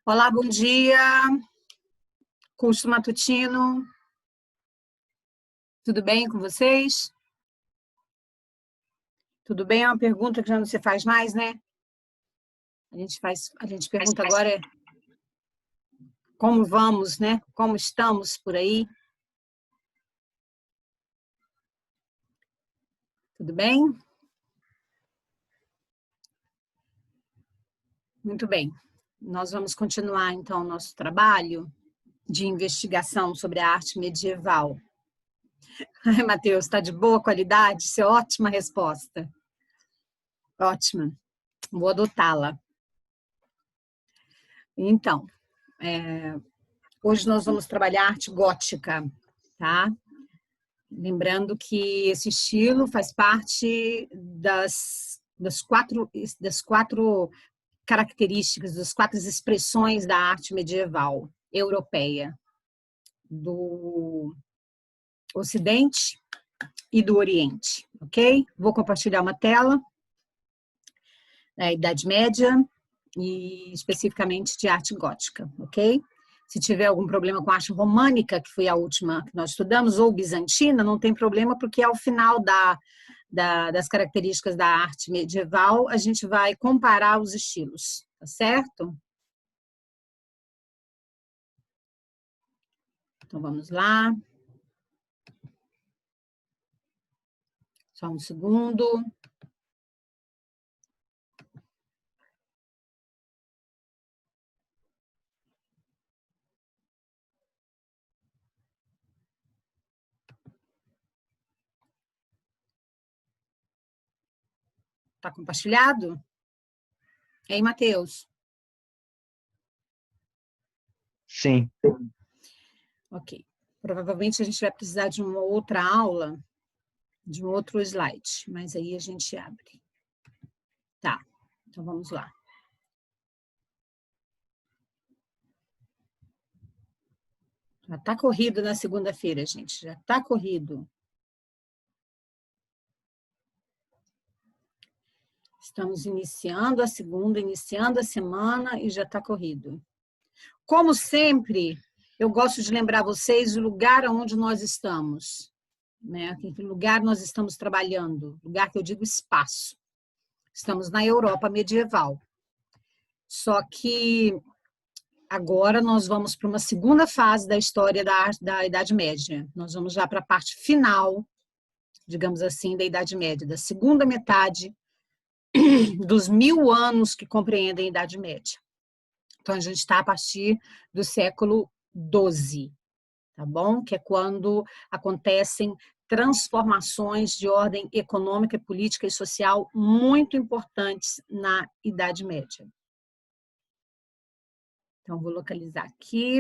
Olá, bom dia. Curso matutino. Tudo bem com vocês? Tudo bem? É uma pergunta que já não se faz mais, né? A gente pergunta agora como vamos, né? Como estamos por aí? Tudo bem? Muito bem. Nós vamos continuar, então, o nosso trabalho de investigação sobre a arte medieval. Ai, Matheus, está de boa qualidade? Isso é ótima resposta. Ótima. Vou adotá-la. Então, hoje nós vamos trabalhar arte gótica, tá? Lembrando que esse estilo faz parte das quatro características, das quatro expressões da arte medieval europeia, do Ocidente e do Oriente, ok? Vou compartilhar uma tela da Idade Média e especificamente de arte gótica, ok? Se tiver algum problema com a arte românica, que foi a última que nós estudamos, ou bizantina, não tem problema, porque ao final das características da arte medieval, a gente vai comparar os estilos, tá certo? Então, vamos lá. Só um segundo. Tá compartilhado? Ei, Matheus? Sim. Ok. Provavelmente a gente vai precisar de uma outra aula, de um outro slide, mas aí a gente abre. Tá, então vamos lá. Já tá corrido na segunda-feira, gente, já tá corrido. Estamos iniciando a segunda, iniciando a semana e já está corrido. Como sempre, eu gosto de lembrar vocês o lugar onde nós estamos, né? Em que lugar nós estamos trabalhando, lugar que eu digo espaço. Estamos na Europa medieval. Só que agora nós vamos para uma segunda fase da história da Idade Média. Nós vamos já para a parte final, digamos assim, da Idade Média, da segunda metade dos 1000 anos que compreendem a Idade Média. Então, a gente está a partir do século XII, tá bom? Que é quando acontecem transformações de ordem econômica, política e social muito importantes na Idade Média. Então, vou localizar aqui.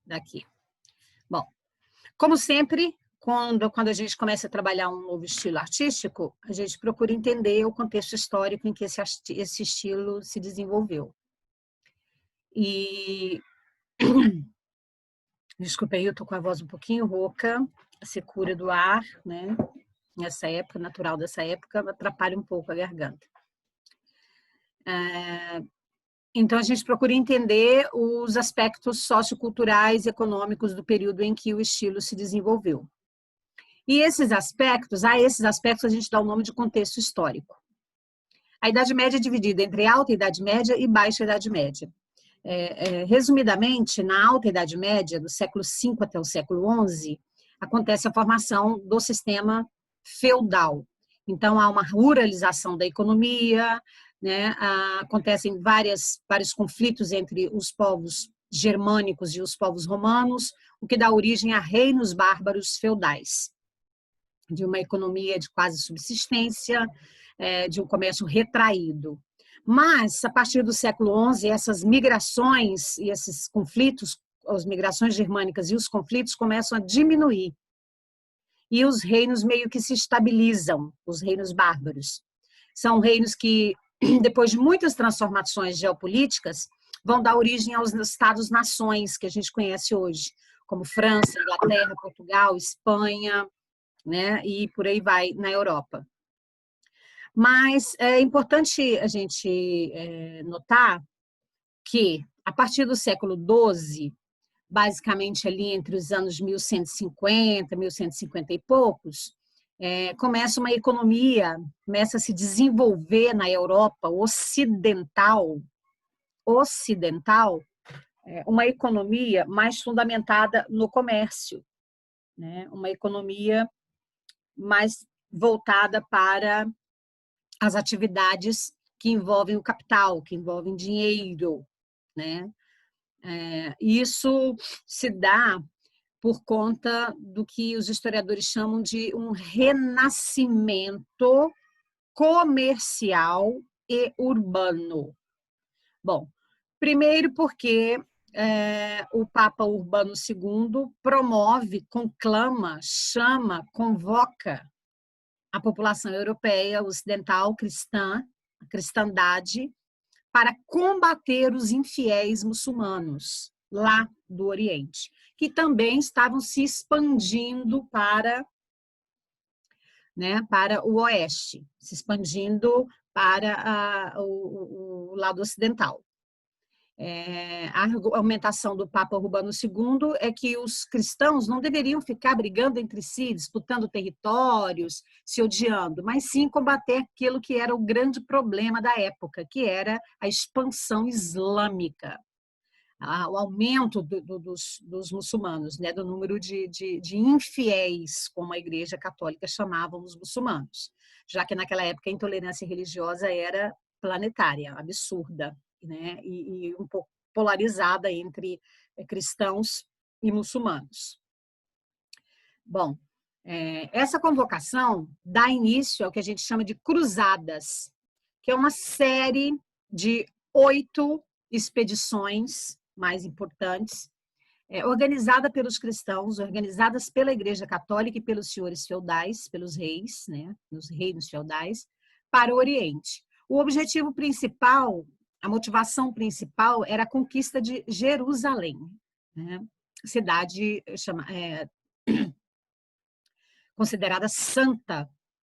Daqui. Bom, como sempre, quando a gente começa a trabalhar um novo estilo artístico, a gente procura entender o contexto histórico em que esse estilo se desenvolveu. E, desculpa aí, eu tô com a voz um pouquinho rouca, a secura do ar, né? Nessa época, natural dessa época, atrapalha um pouco a garganta. Então, a gente procura entender os aspectos socioculturais e econômicos do período em que o estilo se desenvolveu. E a esses aspectos a gente dá o nome de contexto histórico. A Idade Média é dividida entre Alta Idade Média e Baixa Idade Média. Resumidamente, na Alta Idade Média, do século V até o século XI, acontece a formação do sistema feudal. Então, há uma ruralização da economia, né? Acontecem vários conflitos entre os povos germânicos e os povos romanos, o que dá origem a reinos bárbaros feudais, de uma economia de quase subsistência, de um comércio retraído. Mas, a partir do século XI, essas migrações e esses conflitos, as migrações germânicas e os conflitos começam a diminuir. E os reinos meio que se estabilizam, os reinos bárbaros. São reinos que, depois de muitas transformações geopolíticas, vão dar origem aos estados-nações que a gente conhece hoje, como França, Inglaterra, Portugal, Espanha, né? E por aí vai na Europa. Mas é importante a gente notar que, a partir do século XII, basicamente ali entre os anos 1150, 1150 e poucos, começa uma economia, começa a se desenvolver na Europa ocidental, uma economia mais fundamentada no comércio, né? Uma economia mais voltada para as atividades que envolvem o capital, que envolvem dinheiro, né? Isso se dá por conta do que os historiadores chamam de um renascimento comercial e urbano. Bom, primeiro porque o Papa Urbano II promove, conclama, chama, convoca a população europeia ocidental cristã, a cristandade, para combater os infiéis muçulmanos lá do Oriente, que também estavam se expandindo para o oeste, se expandindo para o lado ocidental. A argumentação do Papa Urbano II é que os cristãos não deveriam ficar brigando entre si, disputando territórios, se odiando, mas sim combater aquilo que era o grande problema da época, que era a expansão islâmica, o aumento dos muçulmanos, né, do número de infiéis, como a Igreja Católica chamava os muçulmanos, já que naquela época a intolerância religiosa era planetária, absurda, né, e um pouco polarizada entre cristãos e muçulmanos. Bom, essa convocação dá início ao que a gente chama de cruzadas, que é uma série de 8 expedições mais importantes, organizada pelos cristãos, organizadas pela Igreja Católica e pelos senhores feudais, pelos reis, né, os reinos feudais, para o Oriente. O objetivo principal, a motivação principal era a conquista de Jerusalém, né, cidade considerada santa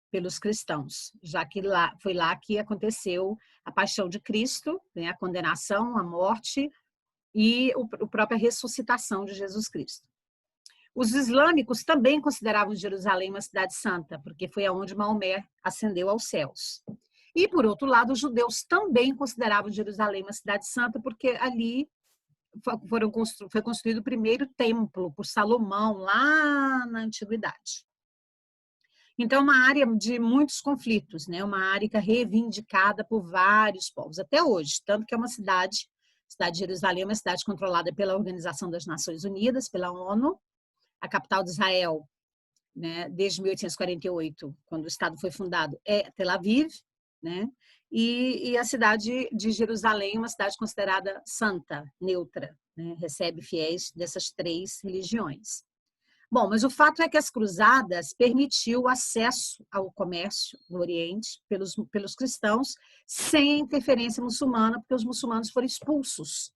pelos cristãos, já que foi lá que aconteceu a paixão de Cristo, né, a condenação, a morte e a própria ressuscitação de Jesus Cristo. Os islâmicos também consideravam Jerusalém uma cidade santa, porque foi aonde Maomé ascendeu aos céus. E, por outro lado, os judeus também consideravam Jerusalém uma cidade santa, porque ali foi construído o primeiro templo por Salomão, lá na antiguidade. Então, uma área de muitos conflitos, né? Uma área reivindicada por vários povos, até hoje, tanto que é uma cidade de Jerusalém é uma cidade controlada pela Organização das Nações Unidas, pela ONU, a capital de Israel, né, desde 1848, quando o Estado foi fundado, é Tel Aviv, né? E a cidade de Jerusalém é uma cidade considerada santa, neutra, né? Recebe fiéis dessas 3 religiões. Bom, mas o fato é que as cruzadas permitiu o acesso ao comércio no Oriente pelos cristãos sem interferência muçulmana, porque os muçulmanos foram expulsos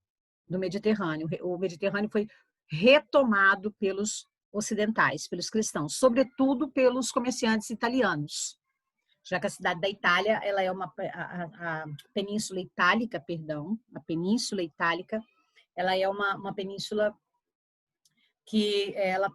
do Mediterrâneo. O Mediterrâneo foi retomado pelos ocidentais, pelos cristãos, sobretudo pelos comerciantes italianos, já que a cidade da Itália, ela é a Península Itálica, perdão, a Península Itálica, ela é uma península que ela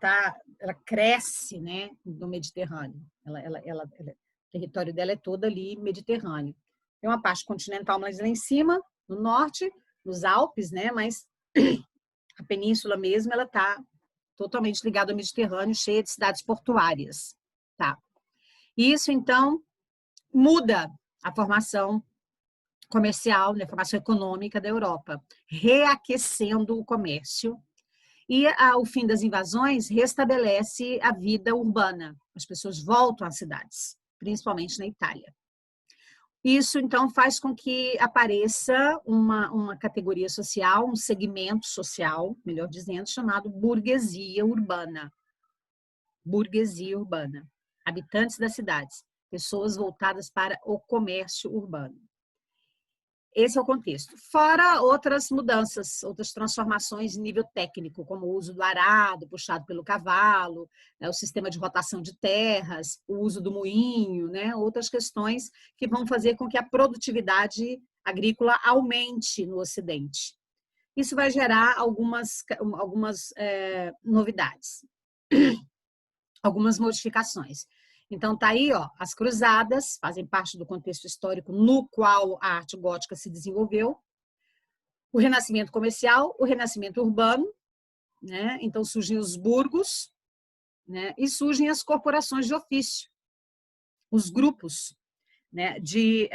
cresce, né, no Mediterrâneo. O território dela é todo ali mediterrâneo. Tem uma parte continental mais lá em cima, no norte, nos Alpes, né, mas a península mesmo, ela está totalmente ligada ao Mediterrâneo, cheia de cidades portuárias. Tá? Isso, então, muda a formação comercial, né, a formação econômica da Europa, reaquecendo o comércio. E ao fim das invasões, restabelece a vida urbana. As pessoas voltam às cidades, principalmente na Itália. Isso, então, faz com que apareça uma categoria social, um segmento social, melhor dizendo, chamado burguesia urbana. Burguesia urbana. Habitantes das cidades, pessoas voltadas para o comércio urbano. Esse é o contexto. Fora outras mudanças, outras transformações em nível técnico, como o uso do arado puxado pelo cavalo, né, o sistema de rotação de terras, o uso do moinho, né, outras questões que vão fazer com que a produtividade agrícola aumente no Ocidente. Isso vai gerar algumas novidades, algumas modificações. Então, está aí, ó, as cruzadas fazem parte do contexto histórico no qual a arte gótica se desenvolveu, o renascimento comercial, o renascimento urbano, né? Então surgem os burgos, né? E surgem as corporações de ofício, os grupos, né? de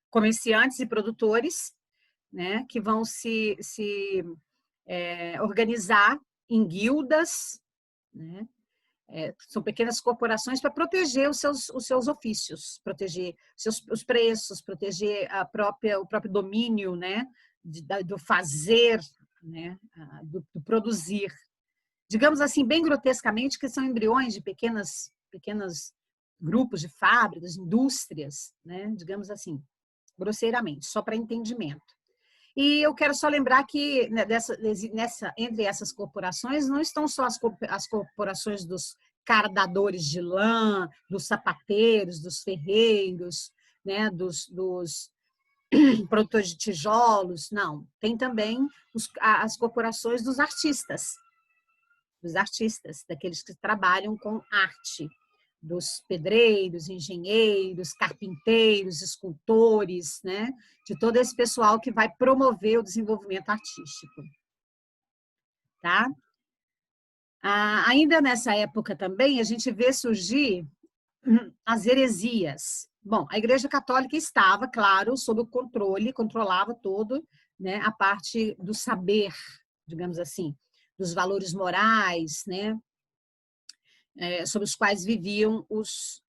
comerciantes e produtores, né? Que vão se organizar em guildas, né? São pequenas corporações para proteger os seus ofícios, proteger os preços, proteger o próprio domínio, né, do fazer, né, do produzir. Digamos assim, bem grotescamente, que são embriões de pequenos grupos de fábricas, indústrias, né, digamos assim, grosseiramente, só para entendimento. E eu quero só lembrar que entre essas corporações não estão só as corporações dos cardadores de lã, dos sapateiros, dos ferreiros, né, dos produtores de tijolos, não. Tem também as corporações dos artistas, daqueles que trabalham com arte, dos pedreiros, engenheiros, carpinteiros, escultores, né? De todo esse pessoal que vai promover o desenvolvimento artístico. Tá? Ainda nessa época também, a gente vê surgir as heresias. Bom, a Igreja Católica estava, claro, sob o controle, controlava todo, né, a parte do saber, digamos assim, dos valores morais, né? Sobre os quais viviam os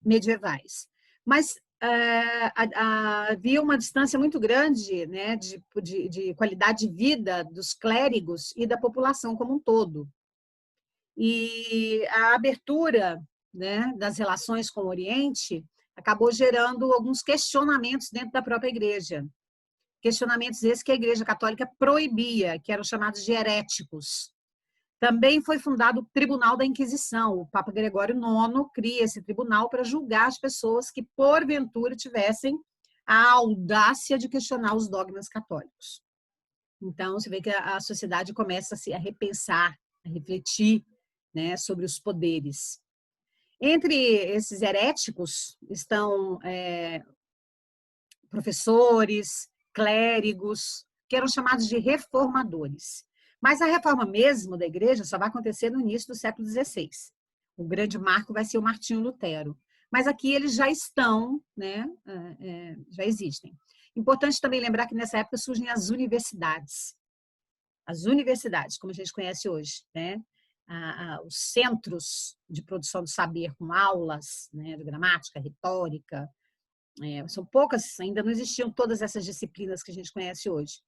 medievais. Mas havia uma distância muito grande, né, de qualidade de vida dos clérigos e da população como um todo. E a abertura, né, das relações com o Oriente acabou gerando alguns questionamentos dentro da própria igreja. Questionamentos esses que a Igreja Católica proibia, que eram chamados de heréticos. Também foi fundado o Tribunal da Inquisição. O Papa Gregório IX cria esse tribunal para julgar as pessoas que, porventura, tivessem a audácia de questionar os dogmas católicos. Então, você vê que a sociedade começa a repensar, a refletir, né, sobre os poderes. Entre esses heréticos estão professores, clérigos, que eram chamados de reformadores. Mas a reforma mesmo da igreja só vai acontecer no início do século XVI. O grande marco vai ser o Martinho Lutero. Mas aqui eles já estão, né, já existem. Importante também lembrar que nessa época surgem as universidades. As universidades, como a gente conhece hoje, né? Os centros de produção do saber com aulas, né, de gramática, retórica. São poucas, ainda não existiam todas essas disciplinas que a gente conhece hoje.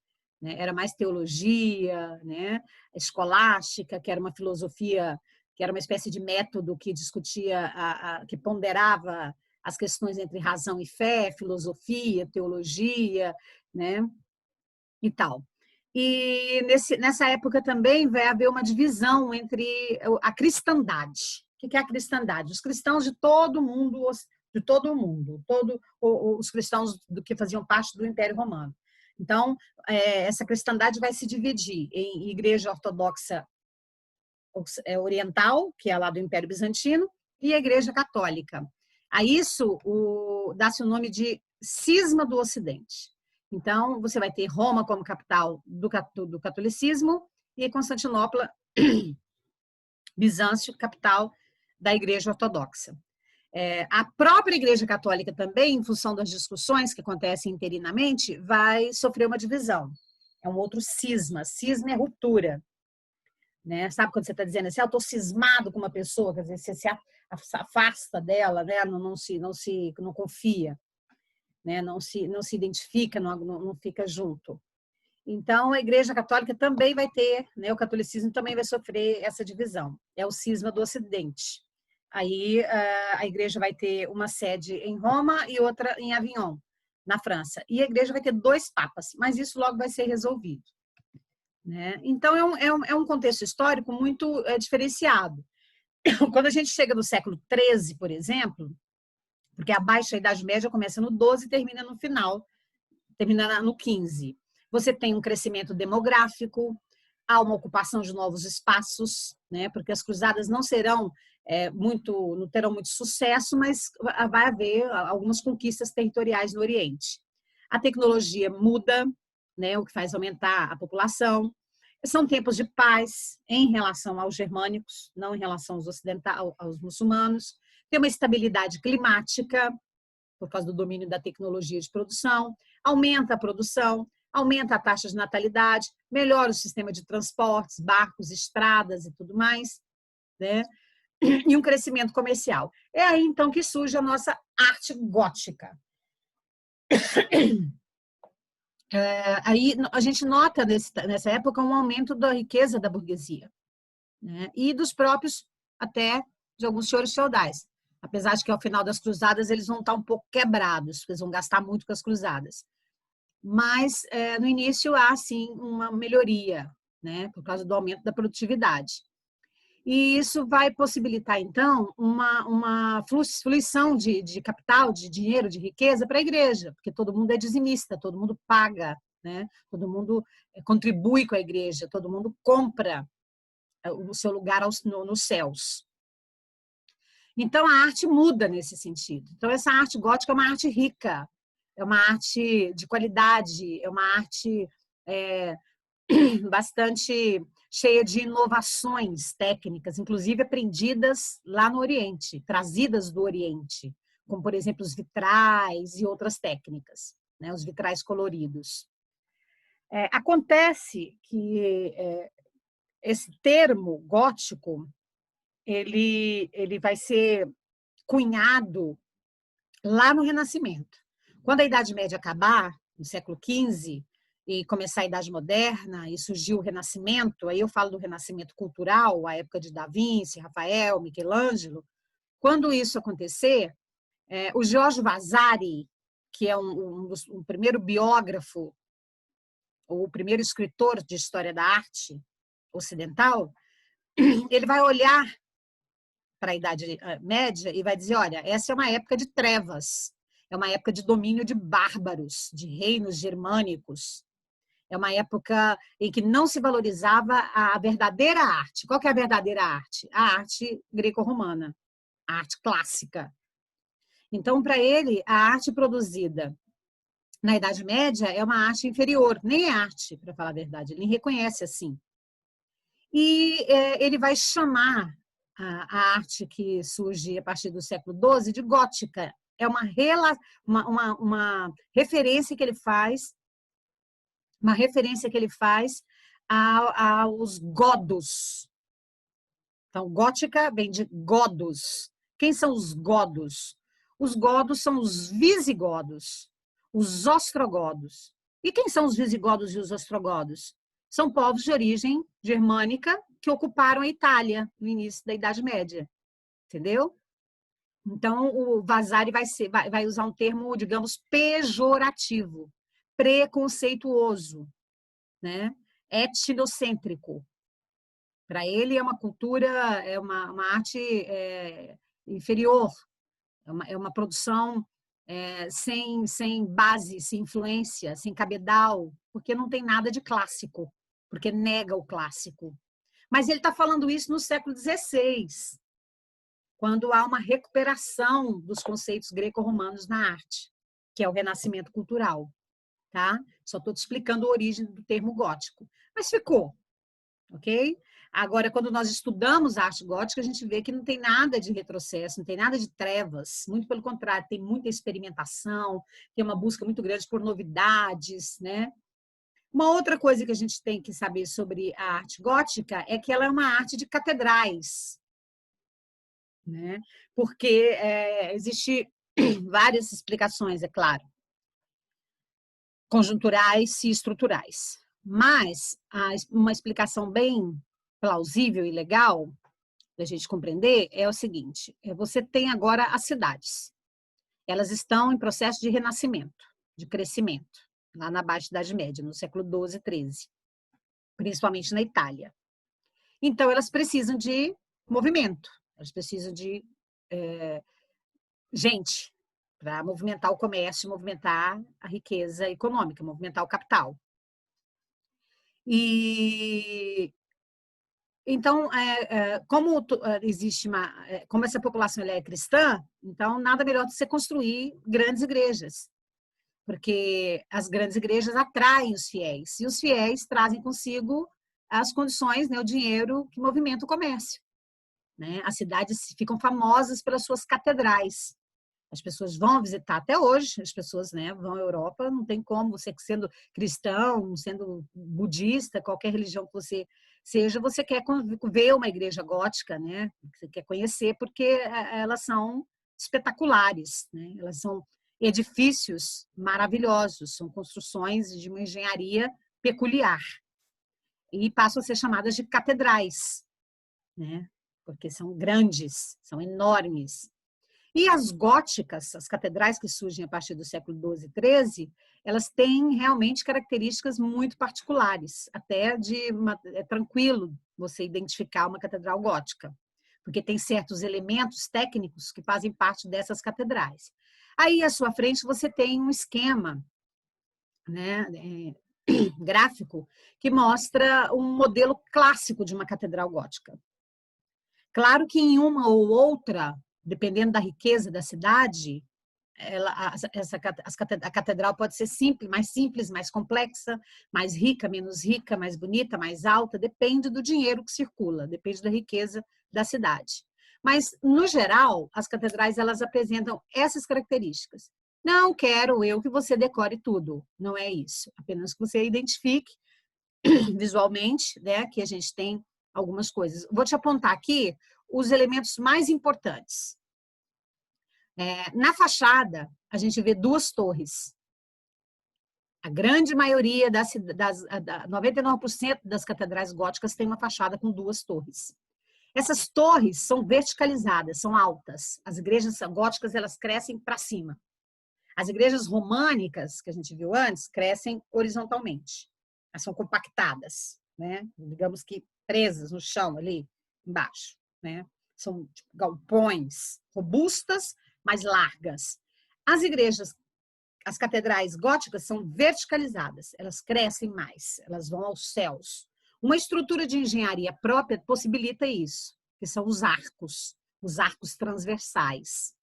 Né? Era mais teologia, né? Escolástica, que era uma filosofia, que era uma espécie de método que discutia, que ponderava as questões entre razão e fé, filosofia, teologia, né? E tal. E nessa época também vai haver uma divisão entre a cristandade. O que é a cristandade? Os cristãos de todo o mundo, os cristãos que faziam parte do Império Romano. Então, essa cristandade vai se dividir em igreja ortodoxa oriental, que é lá do Império Bizantino, e a igreja católica. A isso dá-se o nome de cisma do Ocidente. Então, você vai ter Roma como capital do catolicismo e Constantinopla, Bizâncio, capital da igreja ortodoxa. A própria Igreja Católica também, em função das discussões que acontecem interinamente, vai sofrer uma divisão. É um outro cisma. Cisma é ruptura. Né? Sabe quando você está dizendo assim, eu estou cismado com uma pessoa, quer dizer, você se afasta dela, né? Não confia, né? Não se identifica, não fica junto. Então, a Igreja Católica também vai ter, né? O catolicismo também vai sofrer essa divisão. É o cisma do Ocidente. Aí a igreja vai ter uma sede em Roma e outra em Avignon, na França. E a igreja vai ter 2 papas, mas isso logo vai ser resolvido, né? Então, é um contexto histórico muito diferenciado. Quando a gente chega no século XIII, por exemplo, porque a Baixa Idade Média começa no 12 e termina no final, termina no 15. Você tem um crescimento demográfico, há uma ocupação de novos espaços, né? Porque as cruzadas não serão não terão muito sucesso, mas vai haver algumas conquistas territoriais no Oriente. A tecnologia muda, né? O que faz aumentar a população. São tempos de paz em relação aos germânicos, não em relação aos ocidentais, aos muçulmanos. Tem uma estabilidade climática, por causa do domínio da tecnologia de produção, aumenta a produção, aumenta a taxa de natalidade, melhora o sistema de transportes, barcos, estradas e tudo mais, né? E um crescimento comercial. É aí, então, que surge a nossa arte gótica. Aí a gente nota nessa época um aumento da riqueza da burguesia, né? E dos próprios, até, de alguns senhores feudais. Apesar de que, ao final das cruzadas, eles vão estar um pouco quebrados, porque eles vão gastar muito com as cruzadas. Mas, no início, há, sim, uma melhoria, né? Por causa do aumento da produtividade. E isso vai possibilitar, então, uma fluição de capital, de dinheiro, de riqueza para a igreja, porque todo mundo é dizimista, todo mundo paga, né? Todo mundo contribui com a igreja, todo mundo compra o seu lugar nos céus. Então, a arte muda nesse sentido. Então, essa arte gótica é uma arte rica, é uma arte de qualidade, é uma arte bastante cheia de inovações técnicas, inclusive aprendidas lá no Oriente, trazidas do Oriente, como, por exemplo, os vitrais e outras técnicas, né, os vitrais coloridos. Acontece que esse termo gótico ele vai ser cunhado lá no Renascimento. Quando a Idade Média acabar, no século XV, e começar a Idade Moderna, e surgiu o Renascimento, aí eu falo do Renascimento cultural, a época de Da Vinci, Rafael, Michelangelo. Quando isso acontecer, o Giorgio Vasari, que é um primeiro biógrafo, ou o primeiro escritor de história da arte ocidental, ele vai olhar para a Idade Média e vai dizer, olha, essa é uma época de trevas, é uma época de domínio de bárbaros, de reinos germânicos, é uma época em que não se valorizava a verdadeira arte. Qual que é a verdadeira arte? A arte greco-romana, a arte clássica. Então, para ele, a arte produzida na Idade Média é uma arte inferior, nem é arte, para falar a verdade, ele reconhece assim. E ele vai chamar a arte que surge a partir do século XII de gótica. É uma referência que ele faz, aos godos. Então, gótica vem de godos. Quem são os godos? Os godos são os visigodos, os ostrogodos. E quem são os visigodos e os ostrogodos? São povos de origem germânica que ocuparam a Itália no início da Idade Média. Entendeu? Então, o Vasari vai usar um termo, digamos, pejorativo, preconceituoso, né? Etnocêntrico. Para ele é uma cultura, é uma arte inferior, é uma produção sem base, sem influência, sem cabedal, porque não tem nada de clássico, porque nega o clássico. Mas ele está falando isso no século XVI, quando há uma recuperação dos conceitos greco-romanos na arte, que é o renascimento cultural. Tá? Só estou te explicando a origem do termo gótico. Mas ficou, ok? Agora, quando nós estudamos a arte gótica, a gente vê que não tem nada de retrocesso, não tem nada de trevas, muito pelo contrário, tem muita experimentação, tem uma busca muito grande por novidades, né? Uma outra coisa que a gente tem que saber sobre a arte gótica é que ela é uma arte de catedrais, né? Porque existe várias explicações, é claro, conjunturais e estruturais. Mas uma explicação bem plausível e legal da gente compreender é o seguinte: você tem agora as cidades. Elas estão em processo de renascimento, de crescimento, lá na Baixa Idade Média, no século XII, XIII, principalmente na Itália. Então, elas precisam de movimento, elas precisam de gente para movimentar o comércio, movimentar a riqueza econômica, movimentar o capital. E então, como existe como essa população ela é cristã, então nada melhor do que você construir grandes igrejas, porque as grandes igrejas atraem os fiéis e os fiéis trazem consigo as condições, né, o dinheiro que movimenta o comércio, né? As cidades ficam famosas pelas suas catedrais. As pessoas vão visitar até hoje, as pessoas, né, vão à Europa, não tem como, você sendo cristão, sendo budista, qualquer religião que você seja, você quer ver uma igreja gótica, né? Você quer conhecer, porque elas são espetaculares, né? Elas são edifícios maravilhosos, são construções de uma engenharia peculiar e passam a ser chamadas de catedrais, né? Porque são grandes, são enormes. E as góticas, as catedrais que surgem a partir do século XII e XIII, elas têm realmente características muito particulares. Até é tranquilo você identificar uma catedral gótica, porque tem certos elementos técnicos que fazem parte dessas catedrais. Aí, à sua frente, você tem um esquema, né, gráfico que mostra um modelo clássico de uma catedral gótica. Claro que em uma ou outra, dependendo da riqueza da cidade, a catedral pode ser simples, mais complexa, mais rica, menos rica, mais bonita, mais alta, depende do dinheiro que circula, depende da riqueza da cidade. Mas, no geral, as catedrais elas apresentam essas características. Não quero eu que você decore tudo, não é isso. Apenas que você identifique visualmente, né, que a gente tem algumas coisas. Vou te apontar aqui os elementos mais importantes. Na fachada, a gente vê duas torres. A grande maioria 99% das catedrais góticas tem uma fachada com duas torres. Essas torres são verticalizadas, são altas. As igrejas góticas elas crescem para cima. As igrejas românicas, que a gente viu antes, crescem horizontalmente. Elas são compactadas, né? Digamos que presas no chão ali embaixo, né? São tipo, galpões robustas, mais largas. As igrejas, as catedrais góticas são verticalizadas, elas crescem mais, elas vão aos céus. Uma estrutura de engenharia própria possibilita isso, que são os arcos transversais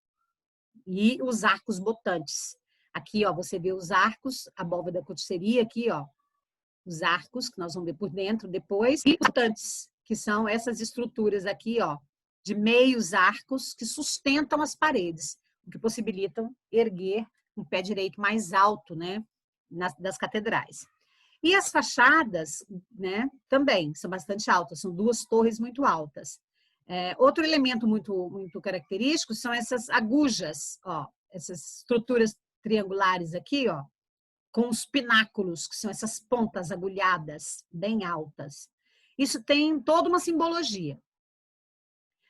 e os arcos botantes. Aqui, ó, você vê os arcos, a abóbada da corticeria aqui, ó, os arcos que nós vamos ver por dentro depois, e botantes, que são essas estruturas aqui, ó, de meios arcos que sustentam as paredes, o que possibilitam erguer um pé direito mais alto, né, das catedrais. E as fachadas, né, também são bastante altas, são duas torres muito altas. Outro elemento muito característico são essas agujas, ó, essas estruturas triangulares aqui, ó, com os pináculos, que são essas pontas agulhadas, bem altas. Isso tem toda uma simbologia.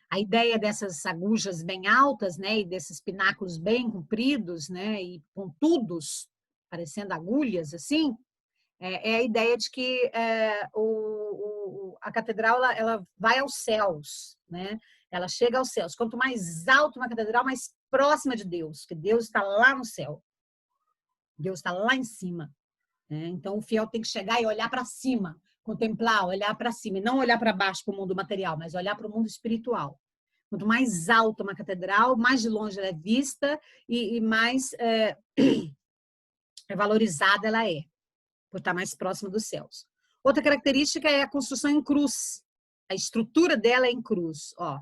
A ideia dessas agujas bem altas, né, e desses pináculos bem compridos, né, e pontudos, parecendo agulhas, assim, é a ideia de que a catedral ela vai aos céus, né? Ela chega aos céus. Quanto mais alta uma catedral, mais próxima de Deus, que Deus está lá no céu. Deus está lá em cima. Né? Então, o fiel tem que chegar e olhar para cima, contemplar, olhar para cima, e não olhar para baixo para o mundo material, mas olhar para o mundo espiritual. Quanto mais alta uma catedral, mais de longe ela é vista e mais valorizada ela é, por estar mais próxima dos céus. Outra característica é a construção em cruz. A estrutura dela é em cruz. Ó,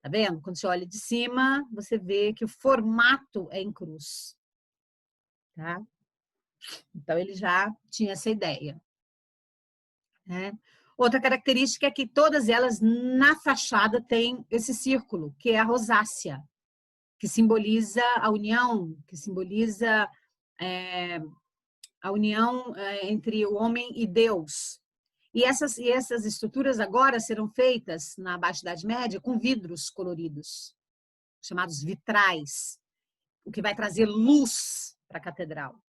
tá vendo? Quando você olha de cima, você vê que o formato é em cruz. Tá? Então, ele já tinha essa ideia. Né? Outra característica é que todas elas, na fachada, têm esse círculo, que é a rosácea, que simboliza a união, que simboliza a união entre o homem e Deus. E essas estruturas agora serão feitas na Baixa Idade Média com vidros coloridos, chamados vitrais, o que vai trazer luz para a catedral.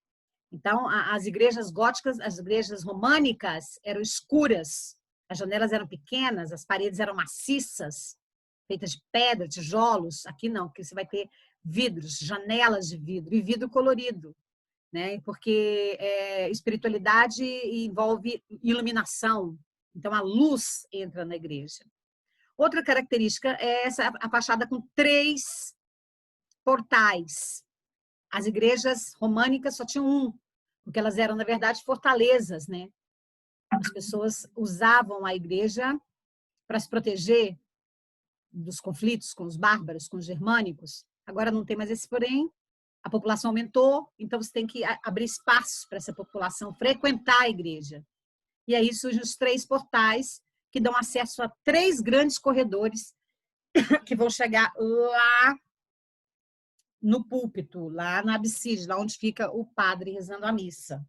Então, as igrejas góticas, as igrejas românicas eram escuras, as janelas eram pequenas, as paredes eram maciças, feitas de pedra, tijolos. Aqui não, aqui você vai ter vidros, janelas de vidro e vidro colorido, né? Porque espiritualidade envolve iluminação, então a luz entra na igreja. Outra característica é a fachada com 3 portais. As igrejas românicas só tinham um, porque elas eram, na verdade, fortalezas, né? As pessoas usavam a igreja para se proteger dos conflitos com os bárbaros, com os germânicos. Agora não tem mais esse porém, a população aumentou, então você tem que abrir espaço para essa população frequentar a igreja. E aí surgem os 3 portais, que dão acesso a 3 grandes corredores, que vão chegar lá no púlpito, lá na abside, lá onde fica o padre rezando a missa.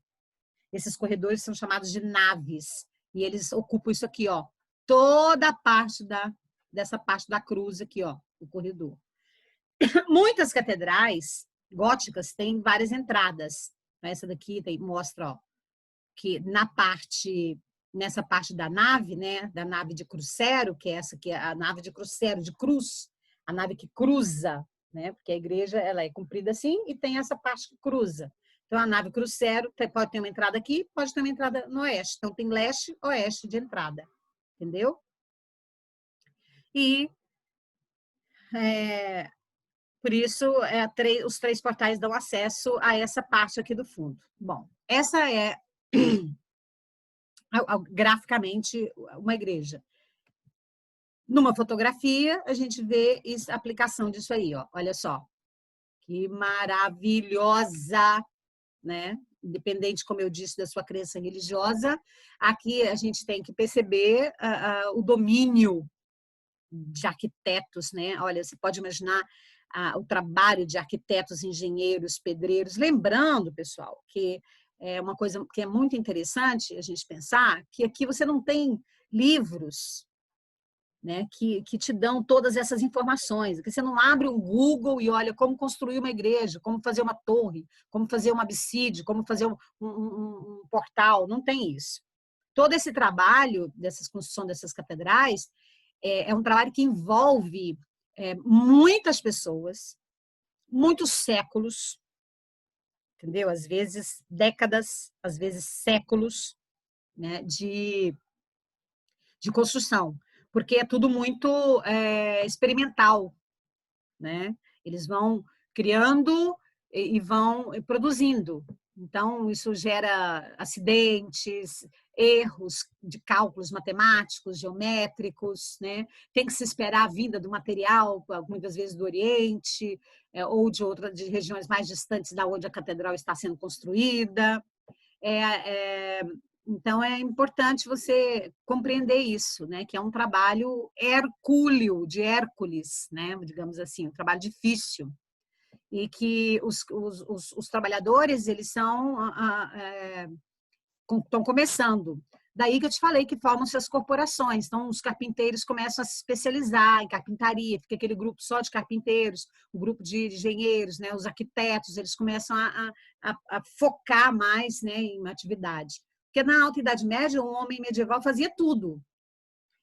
Esses corredores são chamados de naves, e eles ocupam isso aqui, ó, toda a parte dessa parte da cruz aqui, ó, o corredor. Muitas catedrais góticas têm várias entradas. Essa daqui mostra, ó, que nessa parte da nave, né, da nave de crucero, que é essa aqui, a nave de crucero, de cruz, a nave que cruza, né, porque a igreja ela é comprida assim e tem essa parte que cruza. Então, a nave crucero pode ter uma entrada aqui, pode ter uma entrada no oeste. Então, tem leste, oeste de entrada. Entendeu? E, por isso, os 3 portais dão acesso a essa parte aqui do fundo. Bom, essa é, graficamente, uma igreja. Numa fotografia, a gente vê a aplicação disso aí, ó. Olha só. Que maravilhosa, né? Independente, como eu disse, da sua crença religiosa, aqui a gente tem que perceber o domínio de arquitetos, né? Olha, você pode imaginar o trabalho de arquitetos, engenheiros, pedreiros. Lembrando, pessoal, que é uma coisa que é muito interessante a gente pensar, que aqui você não tem livros, né, que te dão todas essas informações, que você não abre um Google e olha como construir uma igreja, como fazer uma torre, como fazer uma abside, como fazer um portal, não tem isso. Todo esse trabalho dessa construção dessas catedrais é um trabalho que envolve muitas pessoas, muitos séculos, entendeu? Às vezes décadas, às vezes séculos, né, de construção, porque é tudo muito experimental, né? Eles vão criando e vão produzindo. Então, isso gera acidentes, erros de cálculos matemáticos, geométricos, né? Tem que se esperar a vinda do material, muitas vezes do Oriente, ou de regiões mais distantes da onde a catedral está sendo construída. Então, é importante você compreender isso, né? Que é um trabalho hercúleo, de Hércules, né? Digamos assim, um trabalho difícil. E que os trabalhadores, eles estão começando. Daí que eu te falei que formam-se as corporações. Então, os carpinteiros começam a se especializar em carpintaria, fica aquele grupo só de carpinteiros, o grupo de engenheiros, né? Os arquitetos, eles começam a focar mais, né, em uma atividade. Porque na Alta Idade Média, um homem medieval fazia tudo.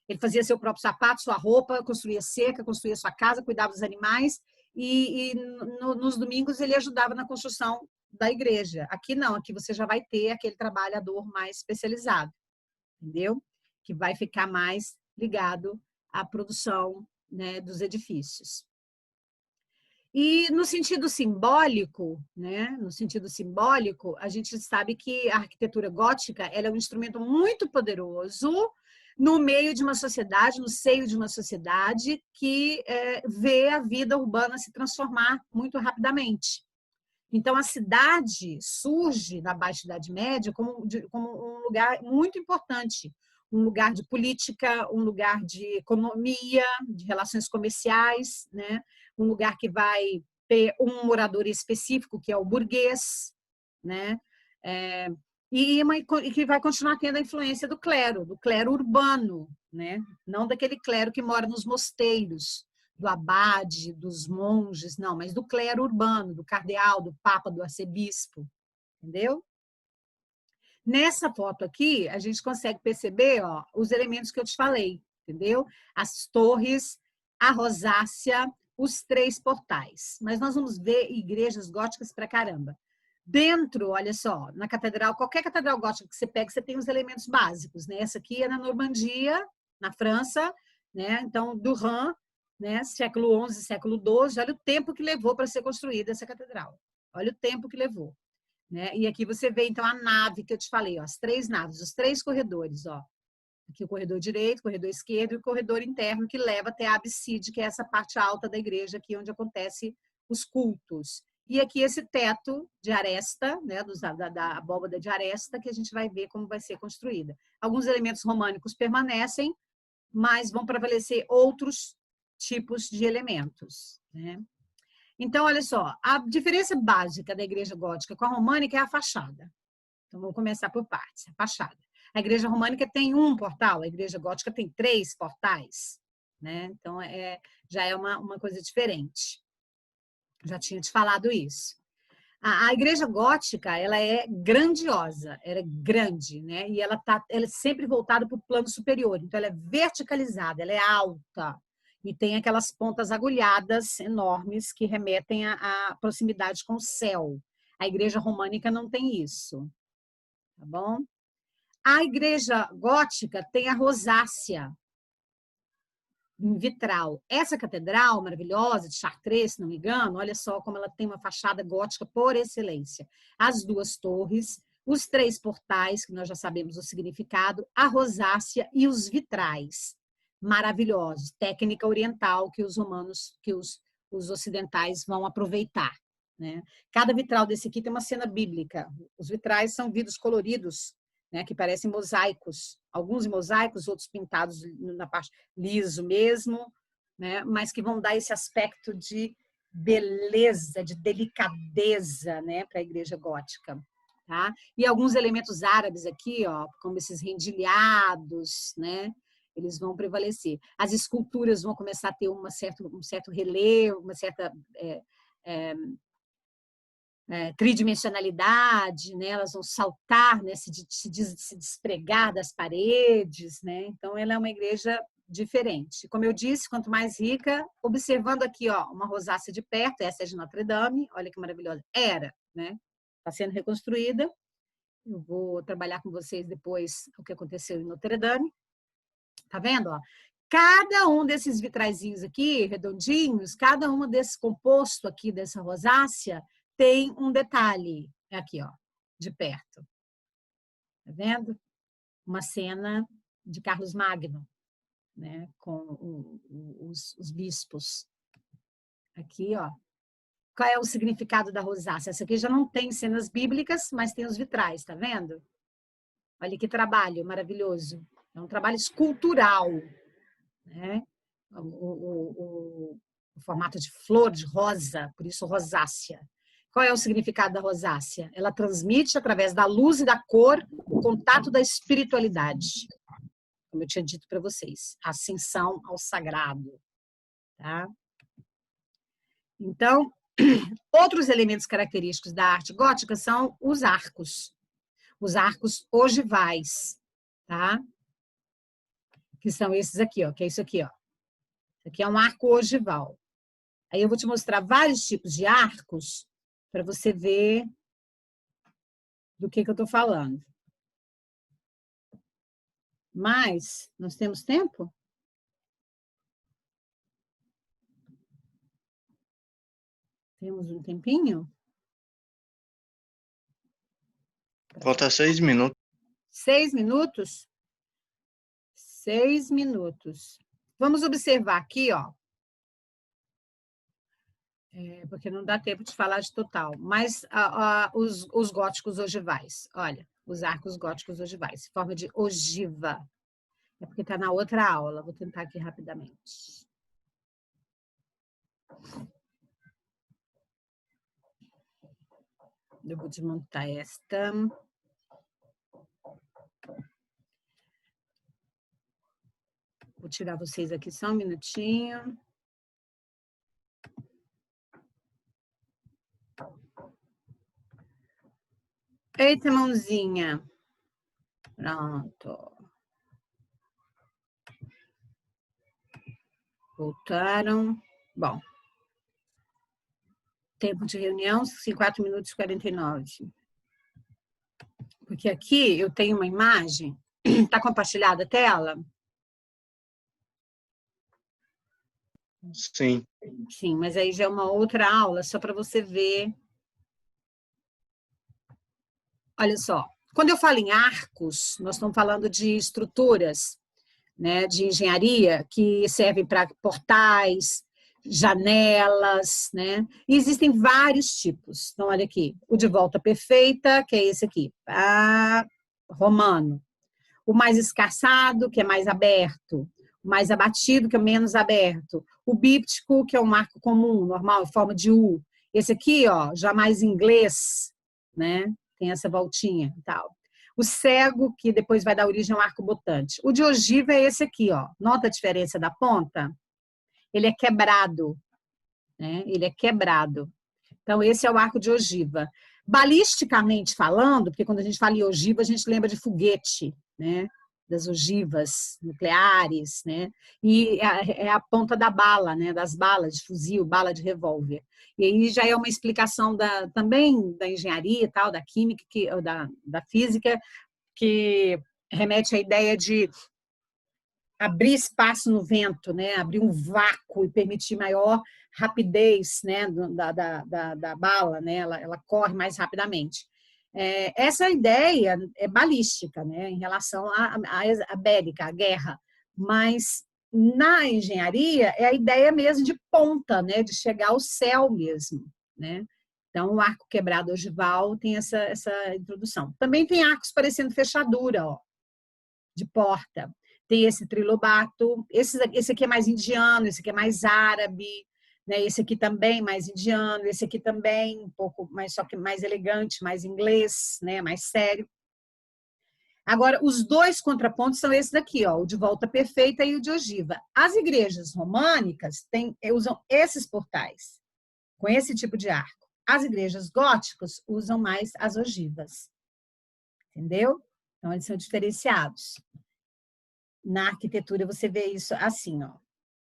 Ele fazia seu próprio sapato, sua roupa, construía cerca, construía sua casa, cuidava dos animais e nos domingos ele ajudava na construção da igreja. Aqui não, aqui você já vai ter aquele trabalhador mais especializado, entendeu? Que vai ficar mais ligado à produção, né, dos edifícios. E no sentido simbólico, né? No sentido simbólico, a gente sabe que a arquitetura gótica ela é um instrumento muito poderoso no meio de uma sociedade, no seio de uma sociedade que vê a vida urbana se transformar muito rapidamente. Então, a cidade surge na Baixa Idade Média como um lugar muito importante, um lugar de política, um lugar de economia, de relações comerciais, né? Um lugar que vai ter um morador específico, que é o burguês, né? e que vai continuar tendo a influência do clero urbano, né? Não daquele clero que mora nos mosteiros, do abade, dos monges, não, mas do clero urbano, do cardeal, do papa, do arcebispo, entendeu? Nessa foto aqui, a gente consegue perceber, ó, os elementos que eu te falei, entendeu? As torres, a rosácea, os 3 portais. Mas nós vamos ver igrejas góticas pra caramba. Dentro, olha só, na catedral, qualquer catedral gótica que você pega, você tem os elementos básicos, né? Essa aqui é na Normandia, na França, né? Então, do Rhin, né? Século XI, século XII, olha o tempo que levou para ser construída essa catedral. Olha o tempo que levou, né? E aqui você vê, então, a nave que eu te falei, ó, as 3 naves, os 3 corredores, ó. Aqui o corredor direito, o corredor esquerdo e o corredor interno que leva até a abside, que é essa parte alta da igreja, aqui onde acontece os cultos. E aqui esse teto de aresta, né, da abóbada de aresta, que a gente vai ver como vai ser construída. Alguns elementos românicos permanecem, mas vão prevalecer outros tipos de elementos, né? Então, olha só, a diferença básica da igreja gótica com a românica é a fachada. Então, vamos começar por partes, a fachada. A igreja românica tem 1 portal, a igreja gótica tem 3 portais, né? Então, já é uma coisa diferente. Já tinha te falado isso. A igreja gótica, ela é grandiosa, ela é grande, né? E ela é sempre voltada para o plano superior. Então, ela é verticalizada, ela é alta. E tem aquelas pontas agulhadas enormes que remetem à proximidade com o céu. A igreja românica não tem isso, tá bom? A igreja gótica tem a rosácea em vitral. Essa catedral maravilhosa de Chartres, se não me engano, olha só como ela tem uma fachada gótica por excelência. As 2 torres, os 3 portais, que nós já sabemos o significado, a rosácea e os vitrais maravilhosos, técnica oriental que os romanos, que os ocidentais vão aproveitar, né? Cada vitral desse aqui tem uma cena bíblica. Os vitrais são vidros coloridos, né, que parecem mosaicos, alguns mosaicos, outros pintados na parte liso mesmo, né, mas que vão dar esse aspecto de beleza, de delicadeza, né, para a igreja gótica, tá? E alguns elementos árabes aqui, ó, como esses rendilhados, né, eles vão prevalecer. As esculturas vão começar a ter um certo relevo, uma certa tridimensionalidade, né? Elas vão saltar, né? se despregar das paredes, né? Então, ela é uma igreja diferente. Como eu disse, quanto mais rica, observando aqui, ó, uma rosácea de perto, essa é de Notre Dame, olha que maravilhosa. Era, né? Está sendo reconstruída. Eu vou trabalhar com vocês depois o que aconteceu em Notre Dame. Tá vendo, ó? Cada um desses vitraizinhos aqui, redondinhos, cada um desse composto aqui dessa rosácea tem um detalhe aqui, ó, de perto. Tá vendo? Uma cena de Carlos Magno, né, com os bispos. Aqui, ó. Qual é o significado da rosácea? Essa aqui já não tem cenas bíblicas, mas tem os vitrais, tá vendo? Olha que trabalho maravilhoso. É um trabalho escultural, né? O formato de flor, de rosa, por isso rosácea. Qual é o significado da rosácea? Ela transmite, através da luz e da cor, o contato da espiritualidade. Como eu tinha dito para vocês, a ascensão ao sagrado. Tá? Então, outros elementos característicos da arte gótica são os arcos ogivais, tá? Que são esses aqui, ó, que é isso aqui, ó. Isso aqui é um arco ogival. Aí eu vou te mostrar vários tipos de arcos para você ver do que eu estou falando. Mas, nós temos tempo? Temos um tempinho? Falta 6 minutos. 6 minutos? 6 minutos. Vamos observar aqui, ó. Porque não dá tempo de falar de total. Mas os góticos ogivais, olha, os arcos góticos ogivais, forma de ogiva. É porque está na outra aula. Vou tentar aqui rapidamente. Eu vou desmontar esta. Vou tirar vocês aqui só um minutinho. Eita, mãozinha. Pronto. Voltaram. Bom. Tempo de reunião, 4 minutos e 49. Porque aqui eu tenho uma imagem. Está compartilhada a tela? Sim. Sim, mas aí já é uma outra aula, só para você ver. Olha só, quando eu falo em arcos, nós estamos falando de estruturas, né, de engenharia que servem para portais, janelas, né? E existem vários tipos. Então, olha aqui, o de volta perfeita, que é esse aqui, romano. O mais escarçado, que é mais aberto. O mais abatido, que é menos aberto. O bíptico, que é um arco comum, normal, em forma de U. Esse aqui, ó, já mais inglês, né? Tem essa voltinha e tal. O cego, que depois vai dar origem ao arco botante. O de ogiva é esse aqui, ó. Nota a diferença da ponta? Ele é quebrado, né? Ele é quebrado. Então, esse é o arco de ogiva. Balisticamente falando, porque quando a gente fala em ogiva, a gente lembra de foguete, né? Das ogivas nucleares, né? E é a ponta da bala, né? Das balas de fuzil, bala de revólver. E aí já é uma explicação também da engenharia e tal, da química, da física, que remete à ideia de abrir espaço no vento, né? Abrir um vácuo e permitir maior rapidez, né? da bala, né? Ela corre mais rapidamente. Essa ideia é balística, né? Em relação à bélica, à guerra, mas na engenharia é a ideia mesmo de ponta, né? De chegar ao céu mesmo, né? Então, o arco quebrado ogival tem essa introdução. Também tem arcos parecendo fechadura, ó, de porta. Tem esse trilobato, esse aqui é mais indiano, esse aqui é mais árabe, né? Esse aqui também mais indiano, esse aqui também um pouco mais, só que mais elegante, mais inglês, né? Mais sério. Agora, os dois contrapontos são esses daqui, ó, o de volta perfeita e o de ogiva. As igrejas românicas usam esses portais, com esse tipo de arco. As igrejas góticas usam mais as ogivas. Entendeu? Então, eles são diferenciados. Na arquitetura, você vê isso assim, ó.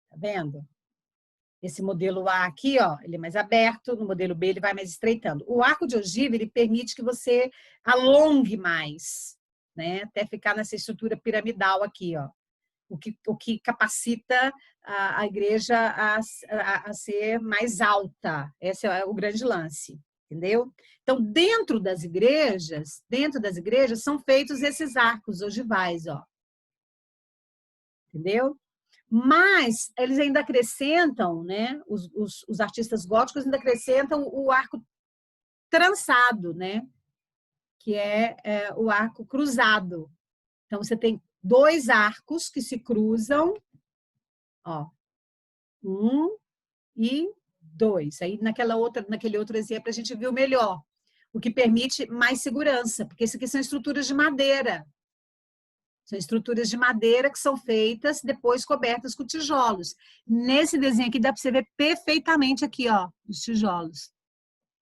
Tá vendo? Esse modelo A aqui, ó, ele é mais aberto, no modelo B ele vai mais estreitando. O arco de ogiva, ele permite que você alongue mais, né? Até ficar nessa estrutura piramidal aqui, ó. O que capacita a igreja a ser mais alta. Esse é o grande lance, entendeu? Então, dentro das igrejas, são feitos esses arcos ogivais, ó. Entendeu? Mas eles ainda acrescentam, né? Os artistas góticos ainda acrescentam o arco trançado, né? Que é o arco cruzado. Então, você tem dois arcos que se cruzam, ó, 1 e 2. Aí, naquele outro exemplo, a gente viu melhor, o que permite mais segurança, porque isso aqui são estruturas de madeira. São estruturas de madeira que são feitas, depois cobertas com tijolos. Nesse desenho aqui, dá para você ver perfeitamente aqui, ó, os tijolos.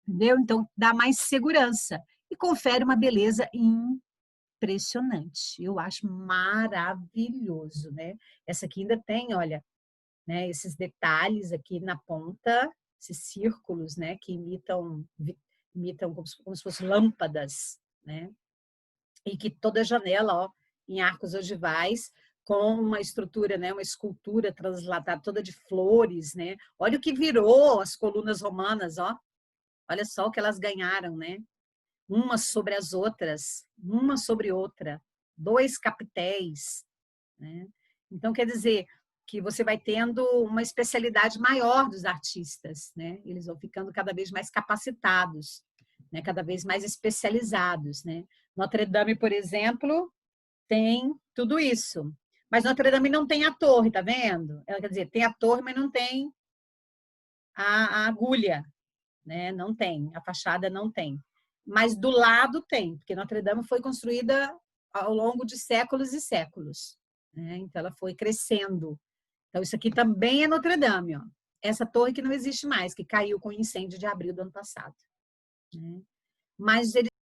Entendeu? Então, dá mais segurança e confere uma beleza impressionante. Eu acho maravilhoso, né? Essa aqui ainda tem, olha, né, esses detalhes aqui na ponta, esses círculos, né, que imitam como se fossem lâmpadas, né? E que toda janela, ó, em arcos ogivais, com uma estrutura, né, uma escultura translatada toda de flores, né? Olha o que virou as colunas romanas, ó. Olha só o que elas ganharam, né? Umas sobre as outras, uma sobre outra, 2 capitéis, né? Então, quer dizer que você vai tendo uma especialidade maior dos artistas, né? Eles vão ficando cada vez mais capacitados, né? Cada vez mais especializados, né? Notre Dame, por exemplo, tem tudo isso. Mas Notre Dame não tem a torre, tá vendo? Ela quer dizer, tem a torre, mas não tem a agulha, né? Não tem, a fachada não tem. Mas do lado tem, porque Notre Dame foi construída ao longo de séculos e séculos, né? Então, ela foi crescendo. Então, isso aqui também é Notre Dame, ó. Essa torre que não existe mais, que caiu com o incêndio de abril do ano passado, né? Mas ele